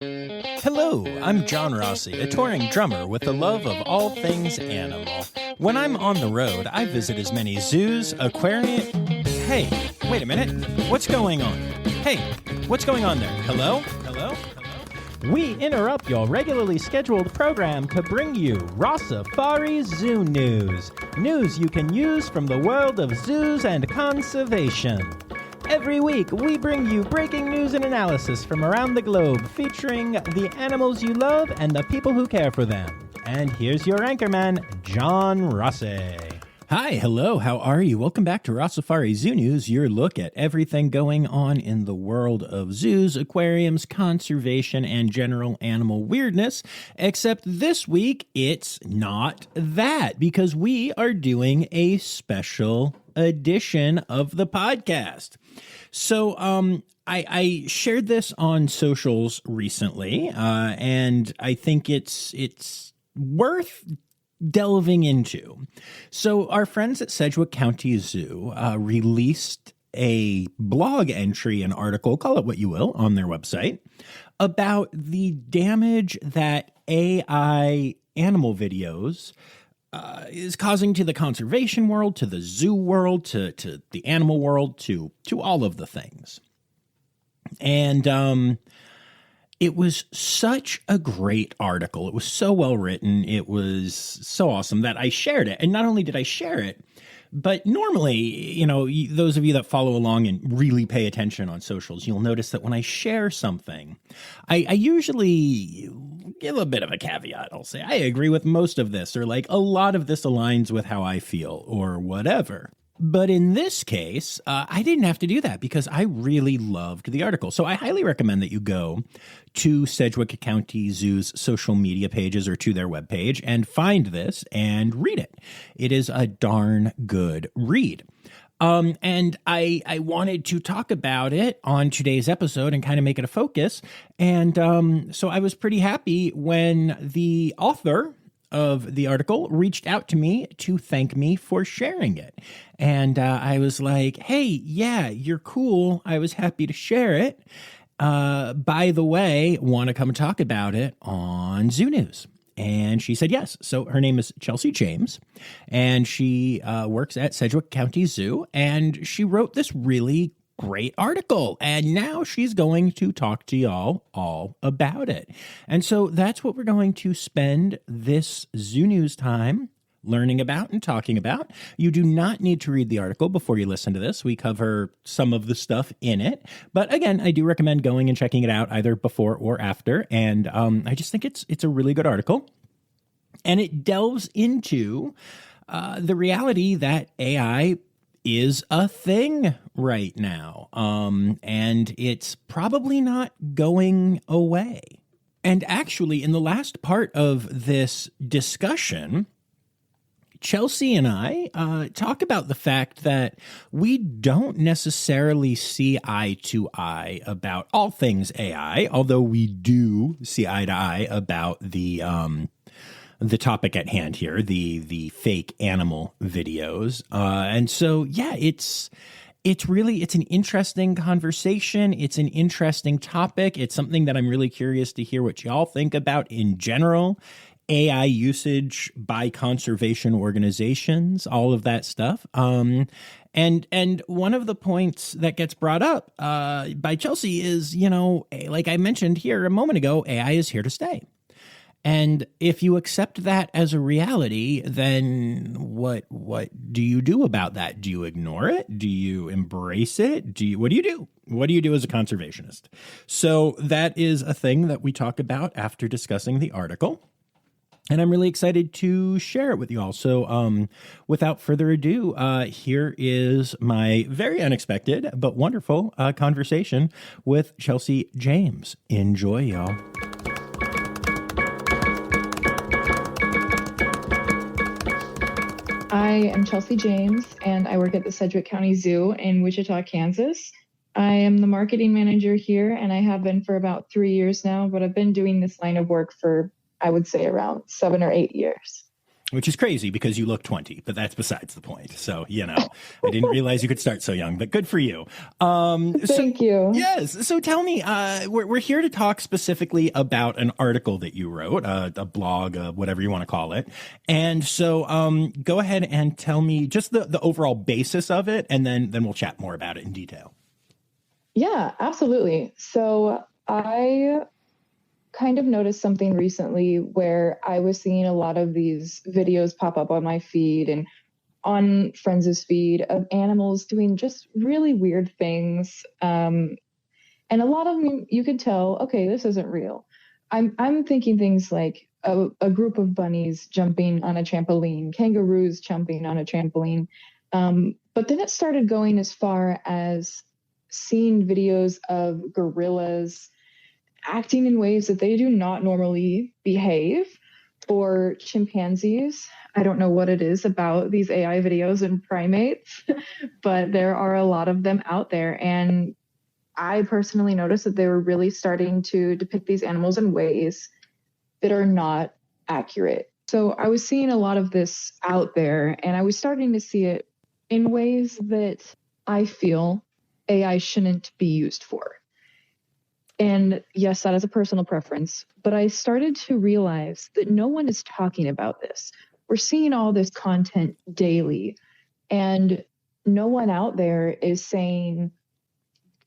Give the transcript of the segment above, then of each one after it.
Hello, I'm John Rossi, a touring drummer with a love of all things animal. When I'm on the road, I visit as many zoos, aquariums... Hey, wait a minute. What's going on? Hey, what's going on there? Hello? Hello? We interrupt your regularly scheduled program to bring you Rossifari Zoo news. News you can use from the world of zoos and conservation. Every week, we bring you breaking news and analysis from around the globe, featuring the animals you love and the people who care for them. And here's your anchorman, John Rossi. Hi, hello, how are you? Welcome back to Rossifari Zoo News, your look at everything going on in the world of zoos, aquariums, conservation, and general animal weirdness. Except this week, it's not that, because we are doing a special edition of the podcast. So I shared this on socials recently, and I think it's worth delving into. So our friends at Sedgwick County Zoo released a blog entry, an article, call it what you will, on their website about the damage that AI animal videos is causing to the conservation world, to the zoo world, to the animal world, to all of the things. And it was such a great article. It was so well written. It was so awesome that I shared it. And not only did I share it, but normally, you know, those of you that follow along and really pay attention on socials, you'll notice that when I share something, I usually give a bit of a caveat. I'll say, I agree with most of this, or like a lot of this aligns with how I feel, or whatever. But in this case, I didn't have to do that because I really loved the article. So I highly recommend that you go to Sedgwick County Zoo's social media pages or to their webpage and find this and read it. It is a darn good read. And I wanted to talk about it on today's episode and kind of make it a focus. And so I was pretty happy when the author of the article reached out to me to thank me for sharing it. And I was like, hey, yeah, you're cool. I was happy to share it. By the way, want to come talk about it on Zoo News? And she said yes. So her name is Chelsey James, and she works at Sedgwick County Zoo, and she wrote this really great article, and now she's going to talk to y'all all about it. And so that's what we're going to spend this Zoo News time learning about and talking about. You do not need to read the article before you listen to this. We cover some of the stuff in it. But again, I do recommend going and checking it out either before or after. And I just think it's a really good article. And it delves into the reality that AI is a thing right now. And it's probably not going away. And actually, in the last part of this discussion, Chelsey and I talk about the fact that we don't necessarily see eye to eye about all things AI, although we do see eye to eye about the topic at hand here, the fake animal videos. And so, yeah, it's an interesting conversation. It's an interesting topic. It's something that I'm really curious to hear what y'all think about in general. AI usage by conservation organizations, all of that stuff. And one of the points that gets brought up by Chelsey is, you know, like I mentioned here a moment ago, AI is here to stay. And if you accept that as a reality, then what do you do about that? Do you ignore it? Do you embrace it? What do you do? What do you do as a conservationist? So that is a thing that we talk about after discussing the article. And I'm really excited to share it with you all. So without further ado, here is my very unexpected but wonderful conversation with Chelsey James. Enjoy, y'all. I am Chelsey James, and I work at the Sedgwick County Zoo in Wichita, Kansas. I am the marketing manager here, and I have been for about 3 years now, but I've been doing this line of work for, I would say, around 7 or 8 years. which is crazy because you look 20, but that's besides the point. So, I didn't realize you could start so young, but good for you. Thank you. Yes. So tell me, we're here to talk specifically about an article that you wrote, a blog, whatever you want to call it. And so go ahead and tell me just the overall basis of it, and then we'll chat more about it in detail. Yeah, absolutely. So I kind of noticed something recently where I was seeing a lot of these videos pop up on my feed and on friends' feed of animals doing just really weird things. And a lot of them, you could tell, okay, this isn't real. I'm thinking things like a group of bunnies jumping on a trampoline, kangaroos jumping on a trampoline. But then it started going as far as seeing videos of gorillas acting in ways that they do not normally behave, or chimpanzees. I don't know what it is about these AI videos and primates, but there are a lot of them out there. And I personally noticed that they were really starting to depict these animals in ways that are not accurate. So I was seeing a lot of this out there, and I was starting to see it in ways that I feel AI shouldn't be used for. And yes, that is a personal preference, but I started to realize that no one is talking about this. We're seeing all this content daily, and no one out there is saying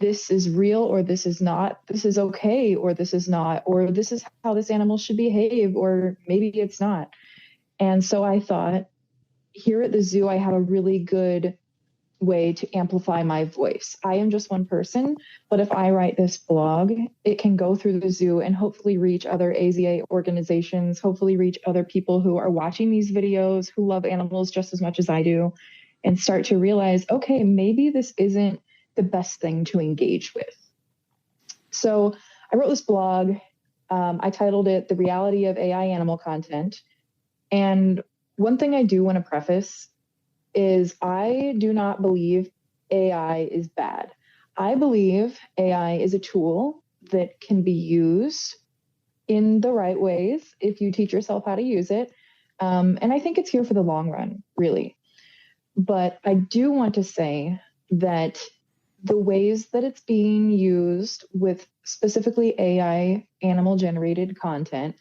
this is real or this is not, this is okay or this is not, or this is how this animal should behave, or maybe it's not. And so I thought, here at the zoo, I have a really good way to amplify my voice. I am just one person, but if I write this blog, it can go through the zoo and hopefully reach other AZA organizations, hopefully reach other people who are watching these videos, who love animals just as much as I do, and start to realize, okay, maybe this isn't the best thing to engage with. So I wrote this blog. I titled it The Reality of AI Animal Content. And one thing I do want to preface is I do not believe AI is bad. I believe AI is a tool that can be used in the right ways if you teach yourself how to use it. And I think it's here for the long run, really. But I do want to say that the ways that it's being used with specifically AI animal-generated content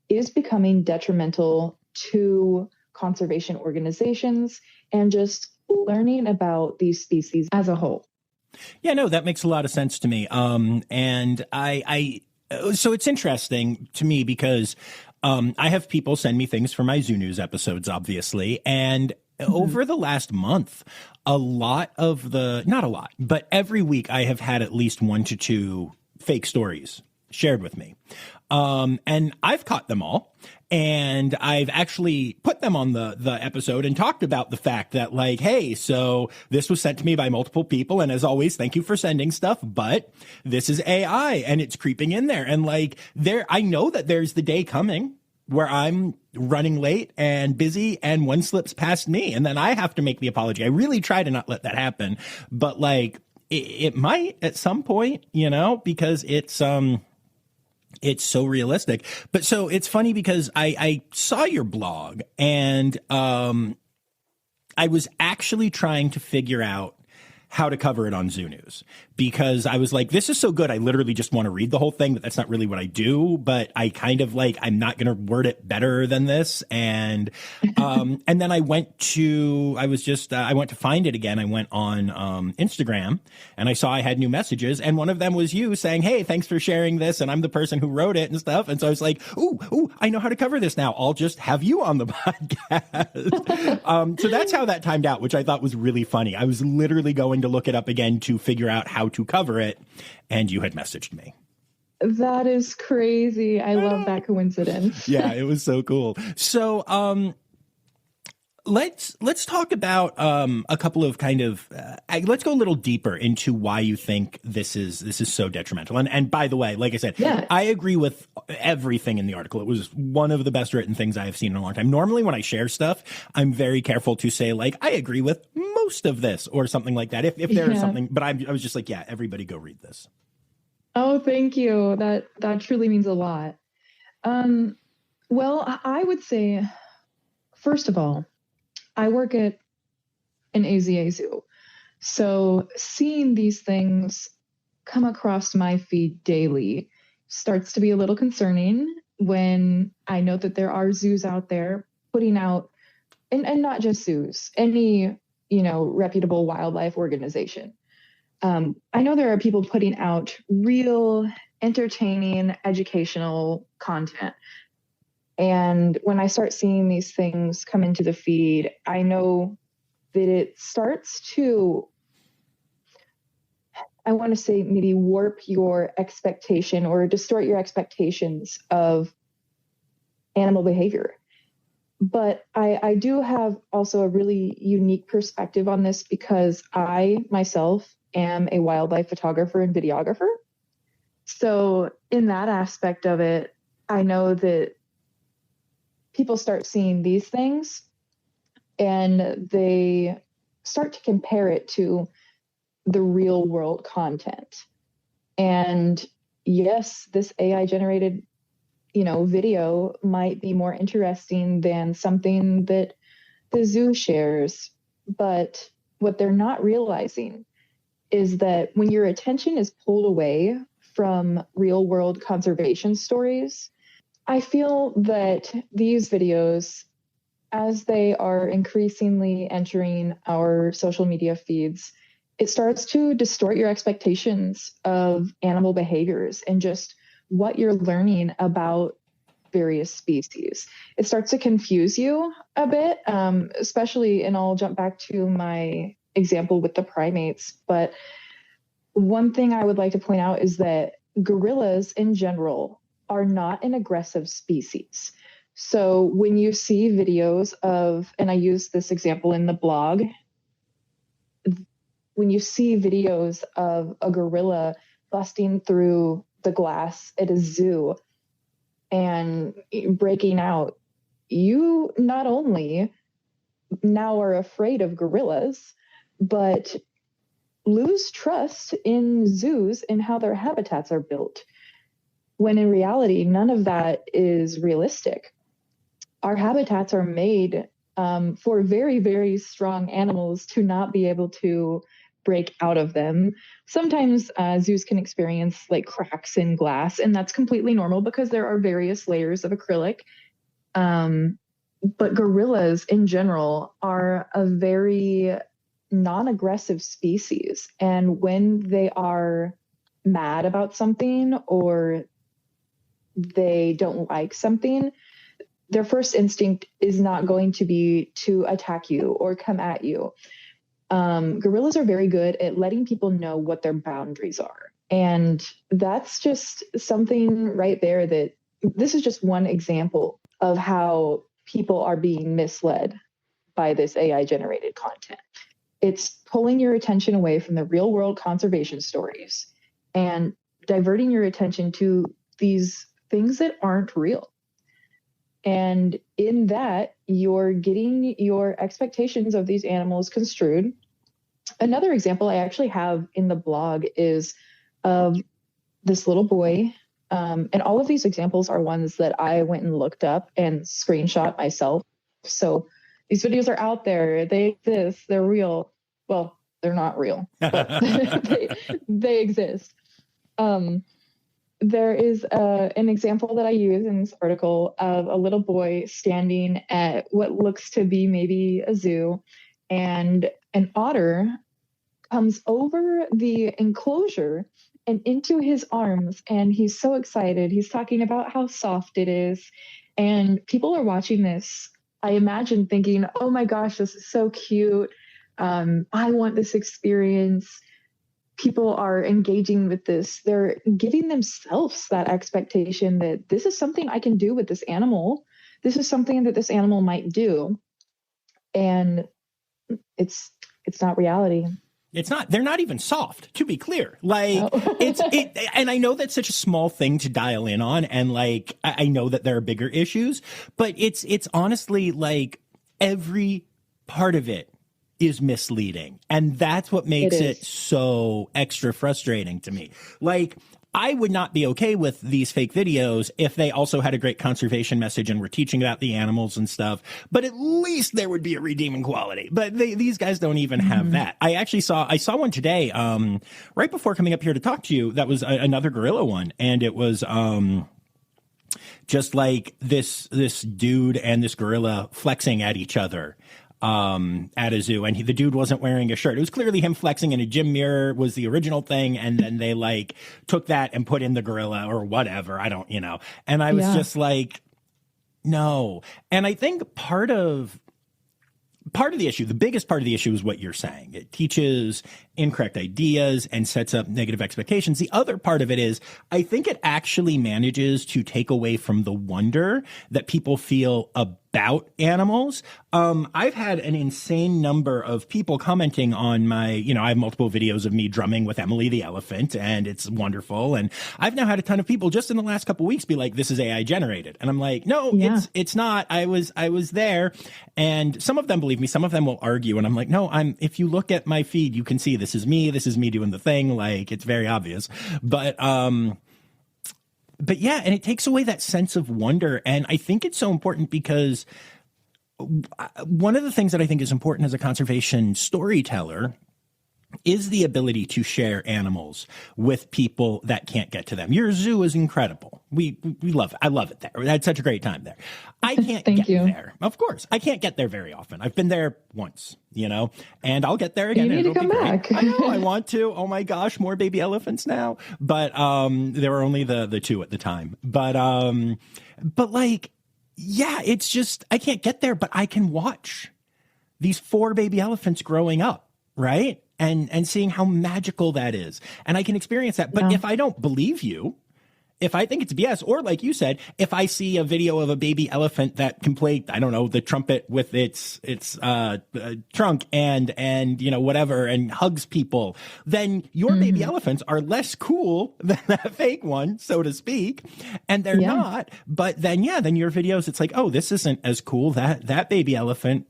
is becoming detrimental to conservation organizations and just learning about these species as a whole. Yeah, no, that makes a lot of sense to me. And so it's interesting to me because I have people send me things for my Zoo News episodes, obviously. And over the last month, not a lot, but every week I have had at least 1 to 2 fake stories shared with me. And I've caught them all. And I've actually put them on the episode and talked about the fact that, like, hey, so this was sent to me by multiple people. And as always, thank you for sending stuff. But this is AI and it's creeping in there. And like I know that there's the day coming where I'm running late and busy and one slips past me and then I have to make the apology. I really try to not let that happen. But like it might at some point, because it's so realistic. But so it's funny because I saw your blog and I was actually trying to figure out how to cover it on Zoo News because I was like, this is so good. I literally just want to read the whole thing, but that's not really what I do. But I kind of like, I'm not going to word it better than this. And then I went to find it again. I went on Instagram and I saw I had new messages and one of them was you saying, hey, thanks for sharing this. And I'm the person who wrote it and stuff. And so I was like, ooh, I know how to cover this now. I'll just have you on the podcast. So that's how that timed out, which I thought was really funny. I was literally going to look it up again to figure out how to cover it. And you had messaged me. That is crazy. I love that coincidence. Yeah, it was so cool. So, let's talk about a couple of kind of let's go a little deeper into why you think this is so detrimental. And by the way, like I said, yeah. I agree with everything in the article. It was one of the best written things I have seen in a long time. Normally when I share stuff, I'm very careful to say like I agree with most of this or something like that. If there is something, but I was just like, yeah, everybody go read this. Oh, thank you. That truly means a lot. Well, I would say first of all, I work at an AZA zoo. So seeing these things come across my feed daily starts to be a little concerning when I know that there are zoos out there putting out, and not just zoos, any, reputable wildlife organization. I know there are people putting out real entertaining, educational content. And when I start seeing these things come into the feed, I know that it starts to, I want to say, maybe warp your expectation or distort your expectations of animal behavior. But I do have also a really unique perspective on this because I myself am a wildlife photographer and videographer. So in that aspect of it, I know that people start seeing these things and they start to compare it to the real world content. And yes, this AI generated, video might be more interesting than something that the zoo shares. But what they're not realizing is that when your attention is pulled away from real world conservation stories, I feel that these videos, as they are increasingly entering our social media feeds, it starts to distort your expectations of animal behaviors and just what you're learning about various species. It starts to confuse you a bit, especially, and I'll jump back to my example with the primates. But one thing I would like to point out is that gorillas in general are not an aggressive species. So when you see videos of, and I use this example in the blog, when you see videos of a gorilla busting through the glass at a zoo and breaking out, you not only now are afraid of gorillas, but lose trust in zoos and how their habitats are built, when in reality, none of that is realistic. Our habitats are made for very, very strong animals to not be able to break out of them. Sometimes zoos can experience like cracks in glass, and that's completely normal because there are various layers of acrylic. But gorillas in general are a very non-aggressive species. And when they are mad about something or they don't like something, their first instinct is not going to be to attack you or come at you. Gorillas are very good at letting people know what their boundaries are. And that's just something right there that this is just one example of how people are being misled by this AI generated content. It's pulling your attention away from the real world conservation stories and diverting your attention to these things that aren't real. And in that, you're getting your expectations of these animals construed. Another example I actually have in the blog is of this little boy. And all of these examples are ones that I went and looked up and screenshot myself. So these videos are out there. They exist. They're real. Well, they're not real, but they exist. There is an example that I use in this article of a little boy standing at what looks to be maybe a zoo, and an otter comes over the enclosure and into his arms, and he's so excited. He's talking about how soft it is, and people are watching this, I imagine, thinking, oh my gosh, this is so cute. I want this experience. People are engaging with this. They're giving themselves that expectation that this is something I can do with this animal. This is something that this animal might do. And it's not reality. It's not. They're not even soft, to be clear. Like, No. And I know that's such a small thing to dial in on. And like, I know that there are bigger issues, but it's honestly like every part of it is misleading. And that's what makes it so extra frustrating to me. Like, I would not be okay with these fake videos if they also had a great conservation message and were teaching about the animals and stuff. But at least there would be a redeeming quality. But these guys don't even have that. I saw one today, right before coming up here to talk to you. That was another gorilla one. And it was, just like this dude and this gorilla flexing at each other at a zoo, and the dude wasn't wearing a shirt. It was clearly him flexing, and a gym mirror was the original thing, and then they like took that and put in the gorilla or whatever. I don't, and I was just like, no. And I think part of the issue, the biggest part of the issue, is what you're saying. It teaches incorrect ideas and sets up negative expectations. The other part of it is, I think it actually manages to take away from the wonder that people feel about animals. I've had an insane number of people commenting on my, I have multiple videos of me drumming with Emily the elephant, and it's wonderful. And I've now had a ton of people just in the last couple of weeks be like, this is AI generated. And I'm like, no, it's not. I was there. And some of them believe me, some of them will argue. And I'm like, no, if you look at my feed, you can see this is me doing the thing. Like, it's very obvious. But yeah, and it takes away that sense of wonder. And I think it's so important because one of the things that I think is important as a conservation storyteller is the ability to share animals with people that can't get to them. Your zoo is incredible. We love it. I love it there. We had such a great time there. I can't get there. Of course. I can't get there very often. I've been there once, and I'll get there again. You need to come back. I know, I want to. Oh my gosh, more baby elephants now. But there were only the two at the time. But like, yeah, it's just, I can't get there, but I can watch these 4 baby elephants growing up, right? And seeing how magical that is. And I can experience that. But if I don't believe you, if I think it's BS, or like you said, if I see a video of a baby elephant that can play, I don't know, the trumpet with its trunk and whatever, and hugs people, then your baby elephants are less cool than that fake one, so to speak. And they're not. But then your videos, it's like, oh, this isn't as cool. That baby elephant,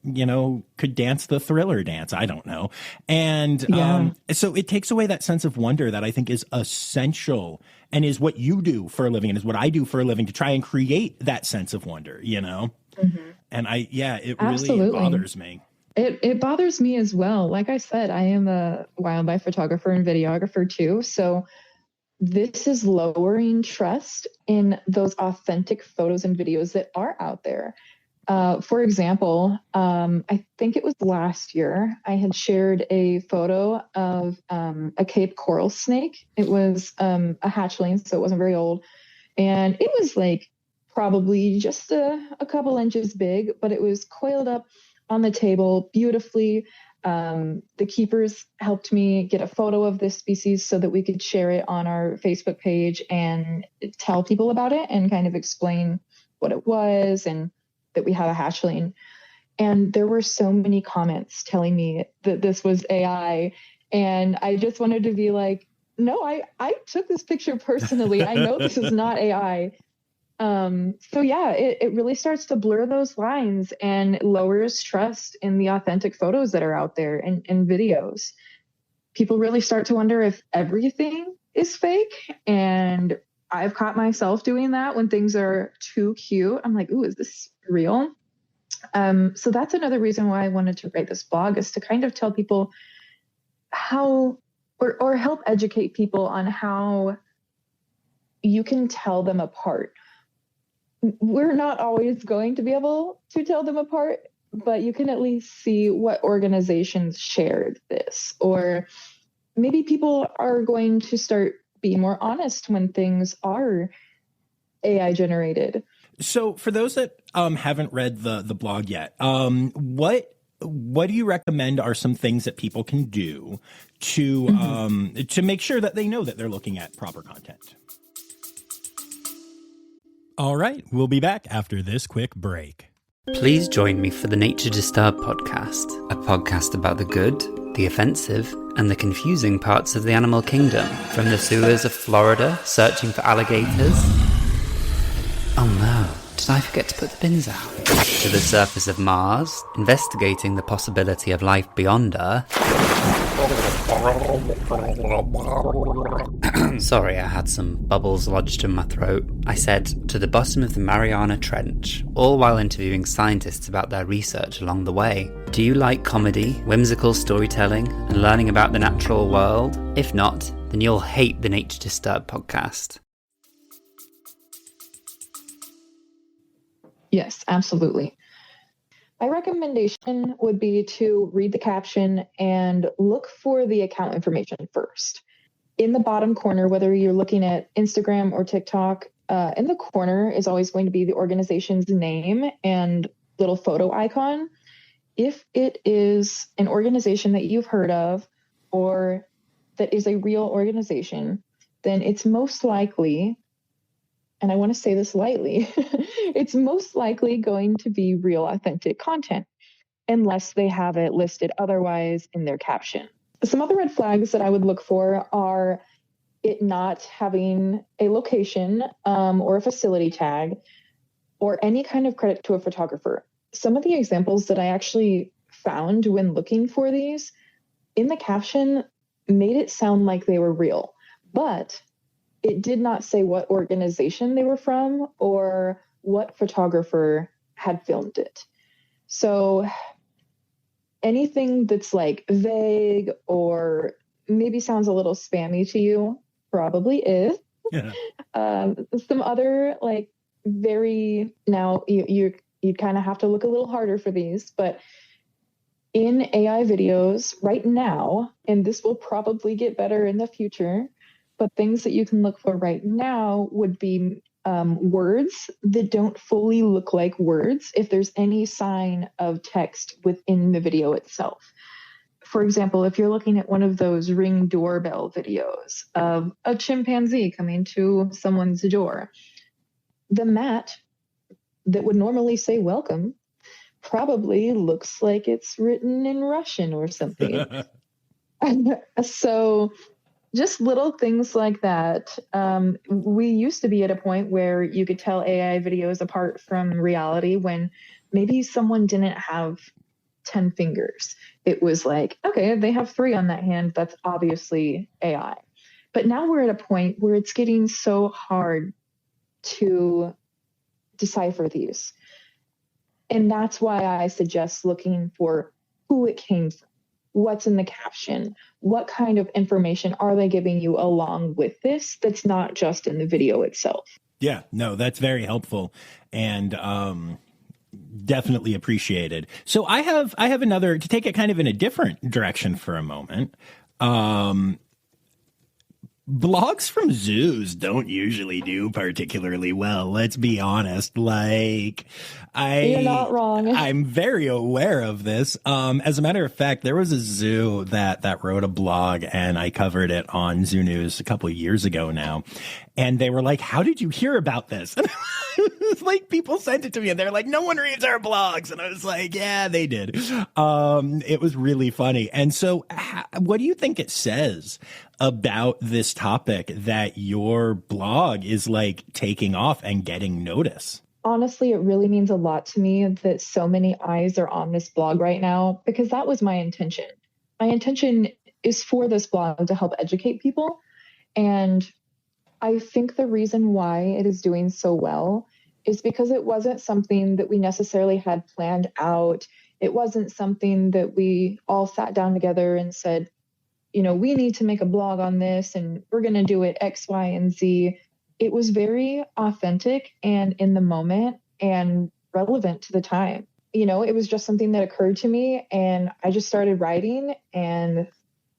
could dance the Thriller dance. I don't know. And so it takes away that sense of wonder that I think is essential, and is what you do for a living, and is what I do for a living, to try and create that sense of wonder, And it really bothers me. It bothers me as well. Like I said, I am a wildlife photographer and videographer too. So this is lowering trust in those authentic photos and videos that are out there. For example, I think it was last year, I had shared a photo of a Cape coral snake. It was a hatchling, so it wasn't very old. And it was like probably just a couple inches big, but it was coiled up on the table beautifully. The keepers helped me get a photo of this species so that we could share it on our Facebook page and tell people about it and kind of explain what it was and that we have a hatchling. And there were so many comments telling me that this was AI. And I just wanted to be like, no, I took this picture personally. I know this is not AI. So yeah, it really starts to blur those lines and lowers trust in the authentic photos that are out there and videos. People really start to wonder if everything is fake. And I've caught myself doing that when things are too cute. I'm like, ooh, is this real? So that's another reason why I wanted to write this blog, is to kind of tell people how, or help educate people on how you can tell them apart. We're not always going to be able to tell them apart, but you can at least see what organizations shared this, or maybe people are going to start being more honest when things are AI generated. So for those that haven't read the blog yet, what do you recommend are some things that people can do to make sure that they know that they're looking at proper content? All right, we'll be back after this quick break. Please join me for the Nature Disturbed podcast, a podcast about the good, the offensive, and the confusing parts of the animal kingdom, from the sewers of Florida searching for alligators. Oh no, did I forget to put the bins out? To the surface of Mars, investigating the possibility of life beyond Earth. Sorry, I had some bubbles lodged in my throat. I said, to the bottom of the Mariana Trench, all while interviewing scientists about their research along the way. Do you like comedy, whimsical storytelling, and learning about the natural world? If not, then you'll hate the Nature Disturbed podcast. Yes, absolutely. My recommendation would be to read the caption and look for the account information first. In the bottom corner, whether you're looking at Instagram or TikTok, in the corner is always going to be the organization's name and little photo icon. If it is an organization that you've heard of or that is a real organization, then it's most likely, and I want to say this lightly, it's most likely going to be real, authentic content, unless they have it listed otherwise in their caption. Some other red flags that I would look for are it not having a location or a facility tag or any kind of credit to a photographer. Some of the examples that I actually found when looking for these in the caption made it sound like they were real, but it did not say what organization they were from or what photographer had filmed it. So anything that's like vague or maybe sounds a little spammy to you probably is. Yeah. Some other like very, now you kind of have to look a little harder for these, but in AI videos right now, and this will probably get better in the future, but things that you can look for right now would be words that don't fully look like words if there's any sign of text within the video itself. For example, if you're looking at one of those Ring doorbell videos of a chimpanzee coming to someone's door, the mat that would normally say welcome probably looks like it's written in Russian or something. So just little things like that. We used to be at a point where you could tell AI videos apart from reality when maybe someone didn't have 10 fingers. It was like, okay, they have 3 on that hand. That's obviously AI. But now we're at a point where it's getting so hard to decipher these. And that's why I suggest looking for who it came from. What's in the caption? What kind of information are they giving you along with this that's not just in the video itself? Yeah, no, that's very helpful and definitely appreciated. So I have another, to take it kind of in a different direction for a moment. Blogs from zoos don't usually do particularly well. Let's be honest. Like, You're not wrong. I'm very aware of this. As a matter of fact, there was a zoo that wrote a blog, and I covered it on Zoo News a couple of years ago now. And they were like, "How did you hear about this?" And it was like, people sent it to me, and they're like, "No one reads our blogs." And I was like, "Yeah, they did." It was really funny. And so, what do you think it says about this topic that your blog is like taking off and getting notice? Honestly, it really means a lot to me that so many eyes are on this blog right now, because that was my intention. My intention is for this blog to help educate people. And I think the reason why it is doing so well is because it wasn't something that we necessarily had planned out. It wasn't something that we all sat down together and said, you know, we need to make a blog on this and we're going to do it X, Y, and Z. It was very authentic and in the moment and relevant to the time. You know, it was just something that occurred to me, and I just started writing and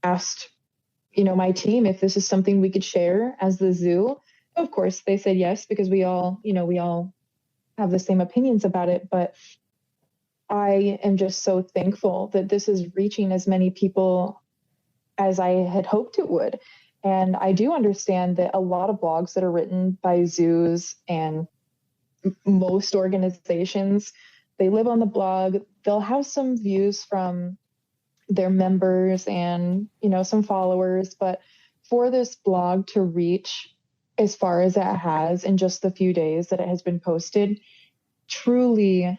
asked, you know, my team if this is something we could share as the zoo. Of course, they said yes, because we all have the same opinions about it. But I am just so thankful that this is reaching as many people as I had hoped it would. And I do understand that a lot of blogs that are written by zoos and most organizations, they live on the blog. They'll have some views from their members and, you know, some followers. But for this blog to reach as far as it has in just the few days that it has been posted truly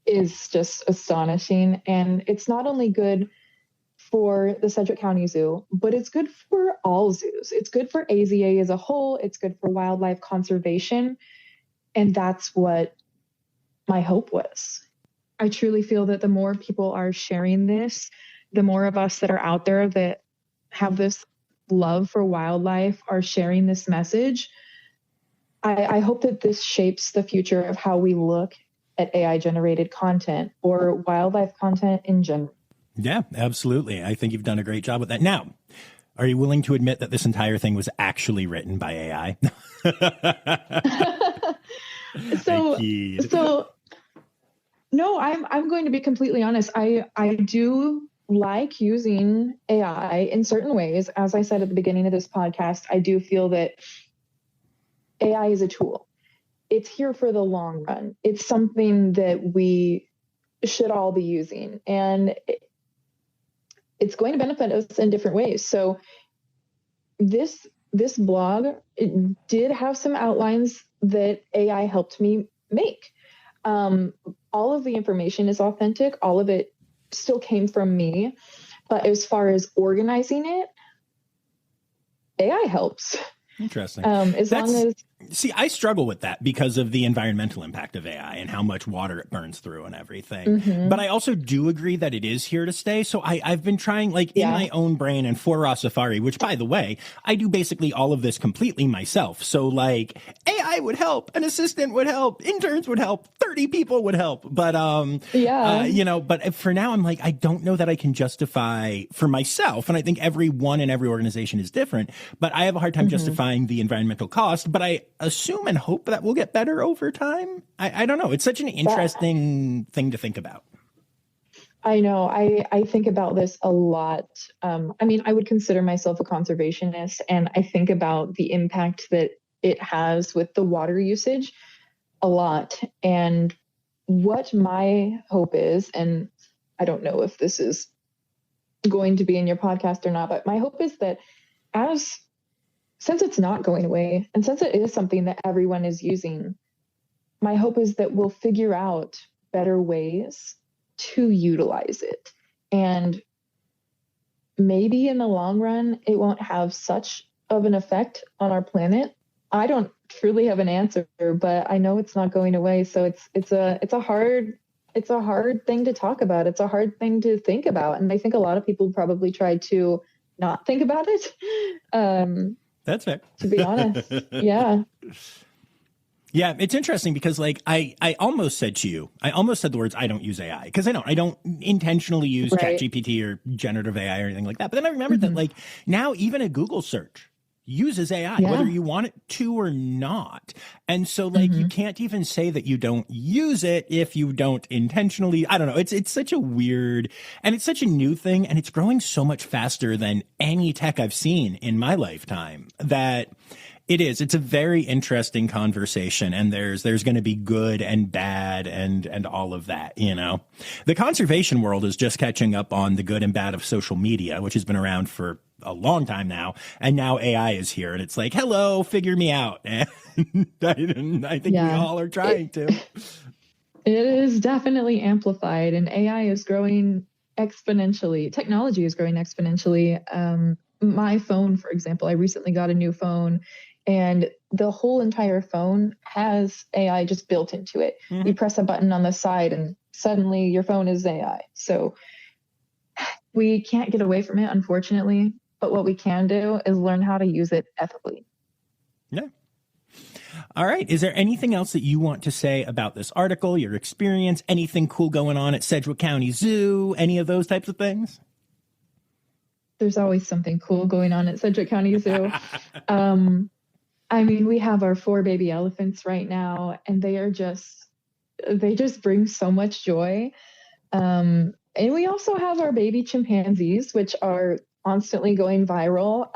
is just astonishing. And it's not only good for the Sedgwick County Zoo, but it's good for all zoos. It's good for AZA as a whole. It's good for wildlife conservation. And that's what my hope was. I truly feel that the more people are sharing this, the more of us that are out there that have this love for wildlife are sharing this message. I hope that this shapes the future of how we look at AI generated content or wildlife content in general. Yeah, absolutely. I think you've done a great job with that. Now, are you willing to admit that this entire thing was actually written by AI? So no, I'm going to be completely honest. I do like using AI in certain ways. As I said at the beginning of this podcast, I do feel that AI is a tool. It's here for the long run. It's something that we should all be using, and it's going to benefit us in different ways. So this blog, it did have some outlines that AI helped me make. All of the information is authentic. All of it still came from me. But as far as organizing it, AI helps. Interesting. See, I struggle with that because of the environmental impact of AI and how much water it burns through and everything. Mm-hmm. But I also do agree that it is here to stay. So I've been trying, in my own brain and for Rossifari, which, by the way, I do basically all of this completely myself. So AI would help, an assistant would help, interns would help, 30 people would help. But, but for now, I'm I don't know that I can justify for myself. And I think everyone in every organization is different, but I have a hard time justifying the environmental cost, but I assume and hope that will get better over time. I don't know. It's such an interesting thing to think about. I know. I think about this a lot. I would consider myself a conservationist, and I think about the impact that it has with the water usage a lot. And what my hope is, and I don't know if this is going to be in your podcast or not, but my hope is that since it's not going away, and since it is something that everyone is using, my hope is that we'll figure out better ways to utilize it. And maybe in the long run, it won't have such of an effect on our planet. I don't truly have an answer, but I know it's not going away. So it's a hard thing to talk about. It's a hard thing to think about. And I think a lot of people probably try to not think about it. That's fair. To be honest. Yeah. Yeah, it's interesting because I almost said to you, I almost said the words, I don't use AI, because I don't intentionally use ChatGPT or generative AI or anything like that. But then I remembered that now even a Google search uses AI, whether you want it to or not. And so you can't even say that you don't use it if you don't intentionally. I don't know. It's such a weird, and it's such a new thing, and it's growing so much faster than any tech I've seen in my lifetime that it's a very interesting conversation, and there's going to be good and bad and all of that, The conservation world is just catching up on the good and bad of social media, which has been around for a long time now, and now AI is here, and it's hello, figure me out. And I think we all are trying to. It is definitely amplified, and AI is growing exponentially. Technology is growing exponentially. My phone, for example, I recently got a new phone, and the whole entire phone has AI just built into it. Mm-hmm. You press a button on the side, and suddenly your phone is AI. So we can't get away from it, unfortunately. But what we can do is learn how to use it ethically. Yeah. All right. Is there anything else that you want to say about this article, your experience, anything cool going on at Sedgwick County Zoo, any of those types of things? There's always something cool going on at Sedgwick County Zoo. We have our 4 baby elephants right now, and they just bring so much joy. And we also have our baby chimpanzees, which are constantly going viral.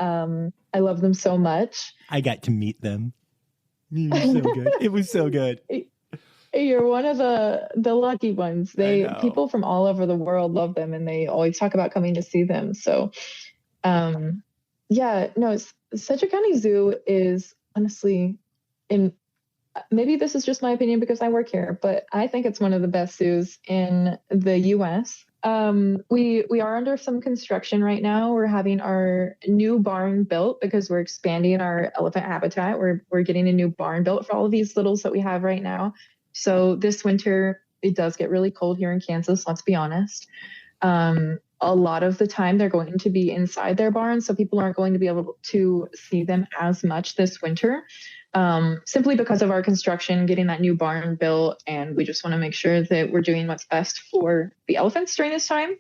I love them so much. I got to meet them. It was so good. It was so good. You're one of the lucky ones. People from all over the world love them, and they always talk about coming to see them. So, Sedgwick County Zoo is honestly, in maybe this is just my opinion because I work here, but I think it's one of the best zoos in the US. We are under some construction right now. We're having our new barn built because we're expanding our elephant habitat. We're getting a new barn built for all of these littles that we have right now. So this winter, it does get really cold here in Kansas, let's be honest. A lot of the time they're going to be inside their barn, so people aren't going to be able to see them as much this winter, simply because of our construction, getting that new barn built, and we just want to make sure that we're doing what's best for the elephants during this time.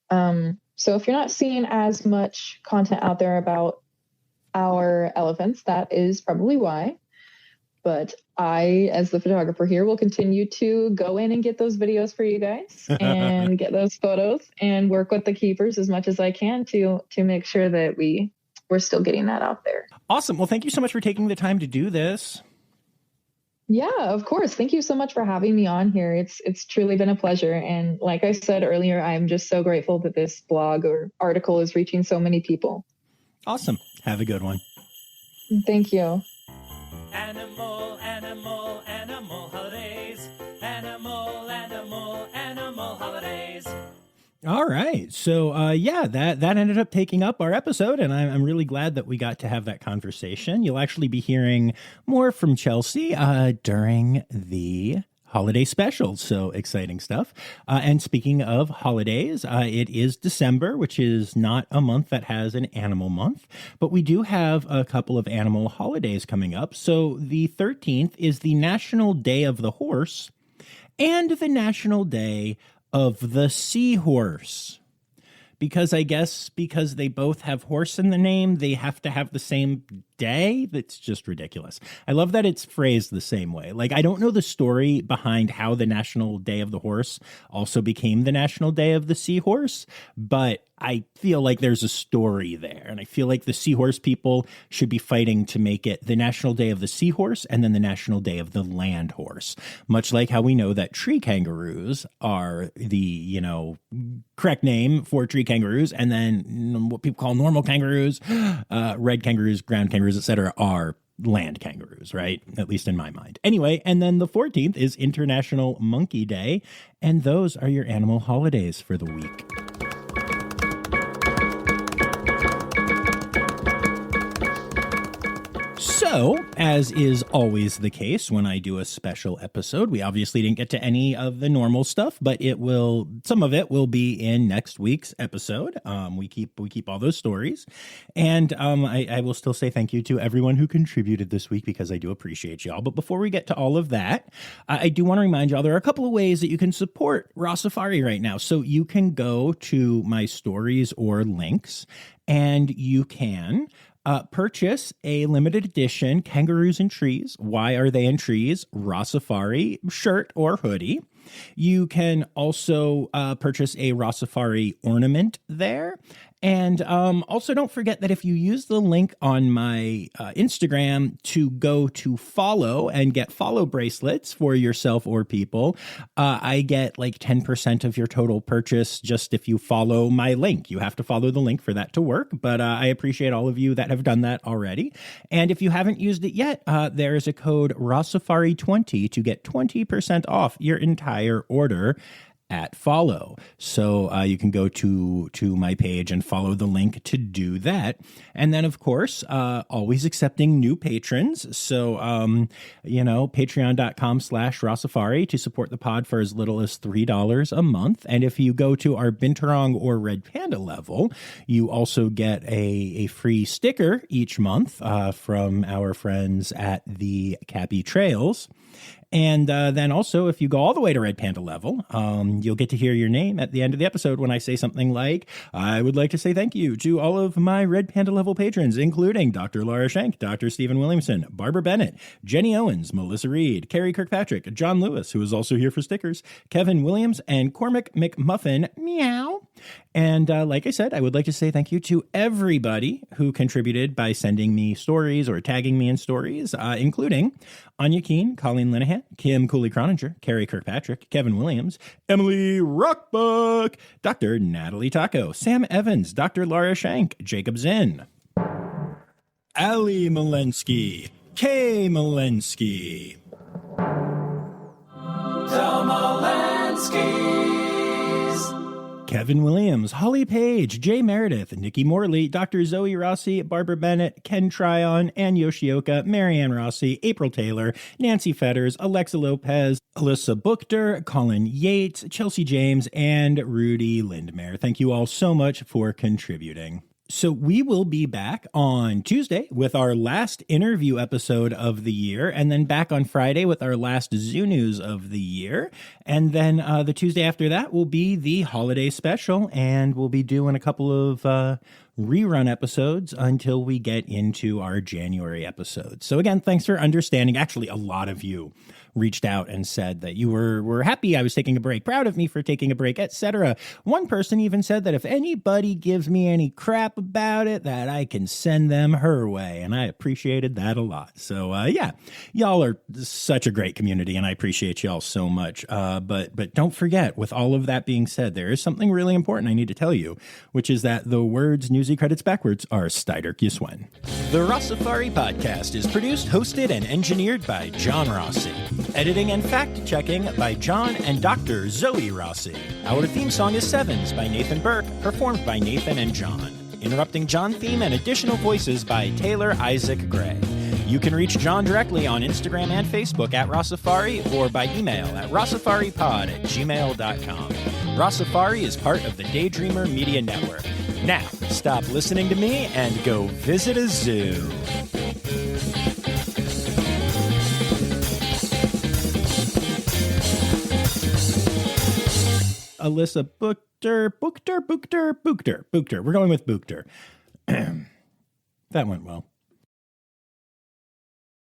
So if you're not seeing as much content out there about our elephants, that is probably why. But I, as the photographer here, will continue to go in and get those videos for you guys and get those photos and work with the keepers as much as I can to make sure that we're still getting that out there. Awesome. Well, thank you so much for taking the time to do this. Yeah, of course. Thank you so much for having me on here. It's truly been a pleasure. And like I said earlier, I'm just so grateful that this blog or article is reaching so many people. Awesome. Have a good one. Thank you. Animal, animal, animal holidays. Animal, animal, animal holidays. All right. So, that ended up taking up our episode, and I'm really glad that we got to have that conversation. You'll actually be hearing more from Chelsey during the holiday special. So exciting stuff. And speaking of holidays, it is December, which is not a month that has an animal month, but we do have a couple of animal holidays coming up. So the 13th is the National Day of the Horse and the National Day of the Seahorse. Because I guess because they both have horse in the name, they have to have the same day. That's just ridiculous. I love that it's phrased the same way. Like, I don't know the story behind how the National Day of the Horse also became the National Day of the Seahorse, but I feel like there's a story there. And I feel like the Seahorse people should be fighting to make it the National Day of the Seahorse and then the National Day of the Land Horse. Much like how we know that tree kangaroos are the, correct name for tree kangaroos. And then what people call normal kangaroos, red kangaroos, ground kangaroos, etc., are land kangaroos, right? At least in my mind. Anyway, and then the 14th is International Monkey Day. And those are your animal holidays for the week. So, as is always the case when I do a special episode, we obviously didn't get to any of the normal stuff, but some of it will be in next week's episode. We keep all those stories. And I will still say thank you to everyone who contributed this week because I do appreciate y'all. But before we get to all of that, I do want to remind y'all there are a couple of ways that you can support Rossifari right now. So you can go to my stories or links and you can purchase a limited edition Kangaroos in Trees. Why are they in trees? Rossifari shirt or hoodie. You can also purchase a Rossifari ornament there. And also don't forget that if you use the link on my Instagram to go to follow and get follow bracelets for yourself or people, I get like 10% of your total purchase just if you follow my link. You have to follow the link for that to work, but I appreciate all of you that have done that already. And if you haven't used it yet, there is a code Rossifari20 to get 20% off your entire order at follow. So you can go to my page and follow the link to do that. And then, of course, always accepting new patrons. So, patreon.com/Rossifari to support the pod for as little as $3 a month. And if you go to our Binturong or Red Panda level, you also get a free sticker each month from our friends at the Cappy Trails. And then also, if you go all the way to Red Panda level, you'll get to hear your name at the end of the episode when I say something like, I would like to say thank you to all of my Red Panda level patrons, including Dr. Laura Schenk, Dr. Stephen Williamson, Barbara Bennett, Jenny Owens, Melissa Reed, Carrie Kirkpatrick, John Lewis, who is also here for stickers, Kevin Williams, and Cormac McMuffin. Meow. And like I said, I would like to say thank you to everybody who contributed by sending me stories or tagging me in stories, including Anya Keene, Colleen Linehan, Kim Cooley-Croninger, Carrie Kirkpatrick, Kevin Williams, Emily Rockbuck, Dr. Natalie Taco, Sam Evans, Dr. Laura Schenk, Jacob Zinn, Ali Malensky, Kay Malensky. Kevin Williams, Holly Page, Jay Meredith, Nikki Morley, Dr. Zoe Rossi, Barbara Bennett, Ken Tryon, Ann Yoshioka, Marianne Rossi, April Taylor, Nancy Fetters, Alexa Lopez, Alyssa Buchter, Colin Yates, Chelsey James, and Rudy Lindmer. Thank you all so much for contributing. So we will be back on Tuesday with our last interview episode of the year, and then back on Friday with our last Zoo News of the year. And then the Tuesday after that will be the holiday special, and we'll be doing a couple of rerun episodes until we get into our January episodes. So again, thanks for understanding. Actually, a lot of you reached out and said that you were happy I was taking a break, proud of me for taking a break, etc. One person even said that if anybody gives me any crap about it, that I can send them her way, and I appreciated that a lot. So yeah, y'all are such a great community, and I appreciate y'all so much. But don't forget, with all of that being said, there is something really important I need to tell you, which is that the words Newsy credits backwards are Steiderk Yuswen. The Rossifari podcast is produced, hosted, and engineered by John Rossi. Editing and fact-checking by John and Dr. Zoe Rossi. Our theme song is Sevens by Nathan Burke, performed by Nathan and John. Interrupting John theme and additional voices by Taylor Isaac Gray. You can reach John directly on Instagram and Facebook at Rossifari or by email at rossifaripod@gmail.com. Rossifari is part of the Daydreamer Media Network. Now, stop listening to me and go visit a zoo. Alyssa Buchter. We're going with Buchter. That went well.